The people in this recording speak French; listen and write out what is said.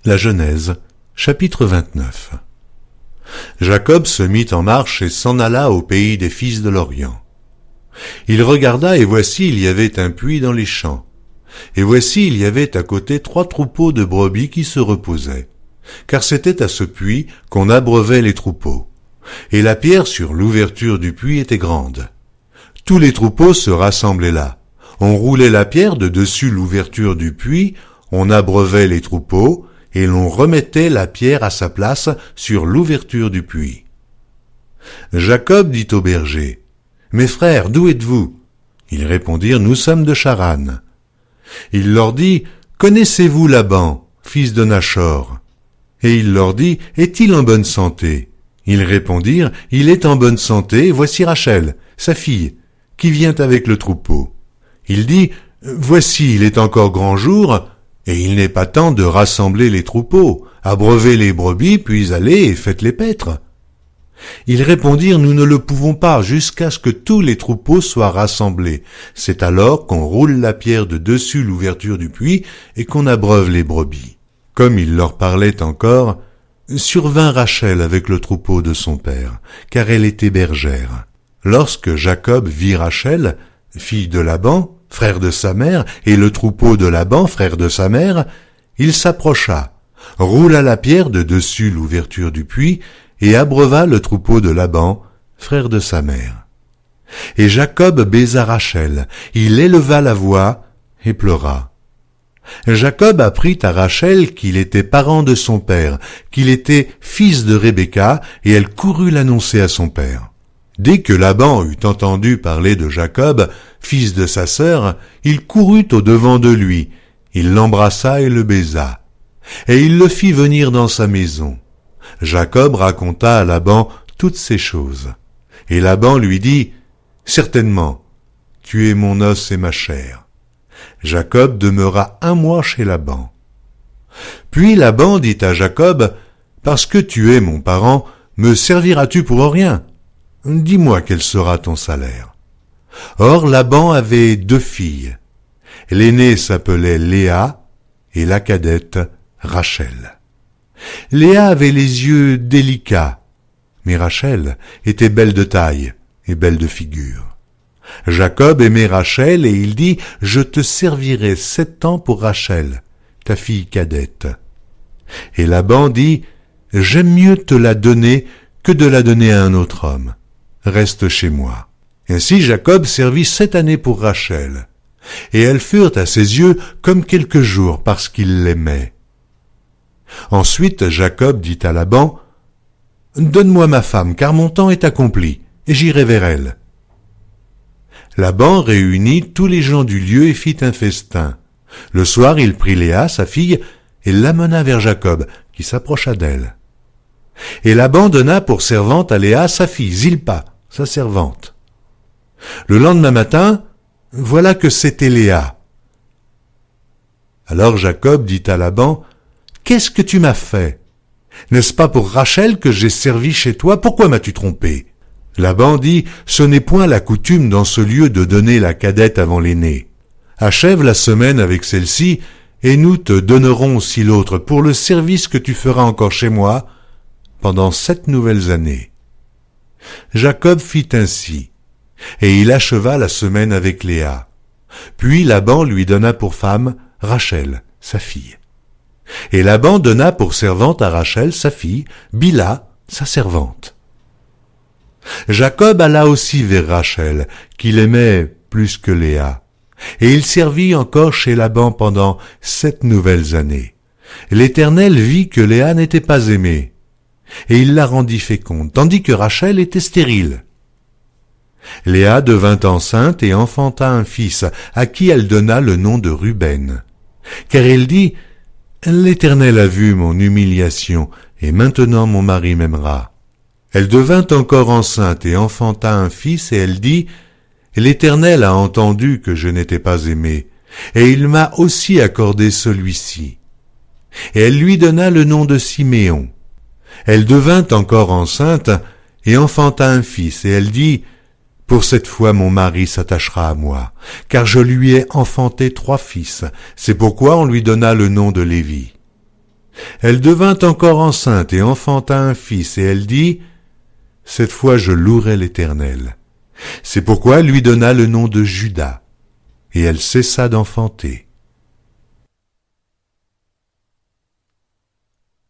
La Genèse, chapitre 29. Jacob se mit en marche et s'en alla au pays des fils de l'Orient. Il regarda, et voici, il y avait un puits dans les champs. Et voici, il y avait à côté 3 troupeaux de brebis qui se reposaient. Car c'était à ce puits qu'on abreuvait les troupeaux. Et la pierre sur l'ouverture du puits était grande. Tous les troupeaux se rassemblaient là. On roulait la pierre de dessus l'ouverture du puits, on abreuvait les troupeaux, et l'on remettait la pierre à sa place sur l'ouverture du puits. Jacob dit aux bergers, « Mes frères, d'où êtes-vous » Ils répondirent, « Nous sommes de Charan. » Il leur dit, « Connaissez-vous Laban, fils de Nachor » Et il leur dit, « Est-il en bonne santé » Ils répondirent, « Il est en bonne santé, voici Rachel, sa fille, qui vient avec le troupeau. » Il dit, « Voici, il est encore grand jour, et il n'est pas temps de rassembler les troupeaux, abreuvez les brebis, puis allez et faites-les paître. » Ils répondirent, « Nous ne le pouvons pas, jusqu'à ce que tous les troupeaux soient rassemblés. C'est alors qu'on roule la pierre de dessus l'ouverture du puits et qu'on abreuve les brebis. » Comme il leur parlait encore, survint Rachel avec le troupeau de son père, car elle était bergère. Lorsque Jacob vit Rachel, fille de Laban, frère de sa mère, et le troupeau de Laban, frère de sa mère, il s'approcha, roula la pierre de dessus l'ouverture du puits, et abreuva le troupeau de Laban, frère de sa mère. Et Jacob baisa Rachel, il éleva la voix, et pleura. Jacob apprit à Rachel qu'il était parent de son père, qu'il était fils de Rebecca, et elle courut l'annoncer à son père. Dès que Laban eut entendu parler de Jacob, fils de sa sœur, il courut au-devant de lui, il l'embrassa et le baisa, et il le fit venir dans sa maison. Jacob raconta à Laban toutes ces choses. Et Laban lui dit, « Certainement, tu es mon os et ma chair. » Jacob demeura 1 mois chez Laban. Puis Laban dit à Jacob, « Parce que tu es mon parent, me serviras-tu pour rien ? Dis-moi quel sera ton salaire. » Or Laban avait 2 filles. L'aînée s'appelait Léa et la cadette Rachel. Léa avait les yeux délicats, mais Rachel était belle de taille et belle de figure. Jacob aimait Rachel et il dit, « Je te servirai 7 ans pour Rachel, ta fille cadette. » Et Laban dit, « J'aime mieux te la donner que de la donner à un autre homme. Reste chez moi. » Ainsi Jacob servit 7 années pour Rachel, et elles furent à ses yeux comme quelques jours parce qu'il l'aimait. Ensuite Jacob dit à Laban, « Donne-moi ma femme, car mon temps est accompli, et j'irai vers elle. » Laban réunit tous les gens du lieu et fit un festin. Le soir il prit Léa, sa fille, et l'amena vers Jacob, qui s'approcha d'elle. Et Laban donna pour servante à Léa sa fille, Zilpa, sa servante. Le lendemain matin, voilà que c'était Léa. Alors Jacob dit à Laban, « Qu'est-ce que tu m'as fait? N'est-ce pas pour Rachel que j'ai servi chez toi? Pourquoi m'as-tu trompé ?» Laban dit, « Ce n'est point la coutume dans ce lieu de donner la cadette avant l'aînée. Achève la semaine avec celle-ci, et nous te donnerons aussi l'autre pour le service que tu feras encore chez moi pendant 7 nouvelles années. » Jacob fit ainsi, et il acheva la semaine avec Léa. Puis Laban lui donna pour femme Rachel, sa fille. Et Laban donna pour servante à Rachel, sa fille, Bila, sa servante. Jacob alla aussi vers Rachel, qu'il aimait plus que Léa, et il servit encore chez Laban pendant 7 nouvelles années. L'Éternel vit que Léa n'était pas aimée, et il la rendit féconde, tandis que Rachel était stérile. Léa devint enceinte et enfanta un fils, à qui elle donna le nom de Ruben. Car elle dit, « L'Éternel a vu mon humiliation, et maintenant mon mari m'aimera. » Elle devint encore enceinte et enfanta un fils, et elle dit, « L'Éternel a entendu que je n'étais pas aimée, et il m'a aussi accordé celui-ci. » Et elle lui donna le nom de Siméon. Elle devint encore enceinte et enfanta un fils, et elle dit, « Pour cette fois mon mari s'attachera à moi, car je lui ai enfanté 3 fils. C'est pourquoi on lui donna le nom de Lévi. » Elle devint encore enceinte et enfanta un fils, et elle dit, « Cette fois je louerai l'Éternel. » C'est pourquoi elle lui donna le nom de Juda, et elle cessa d'enfanter.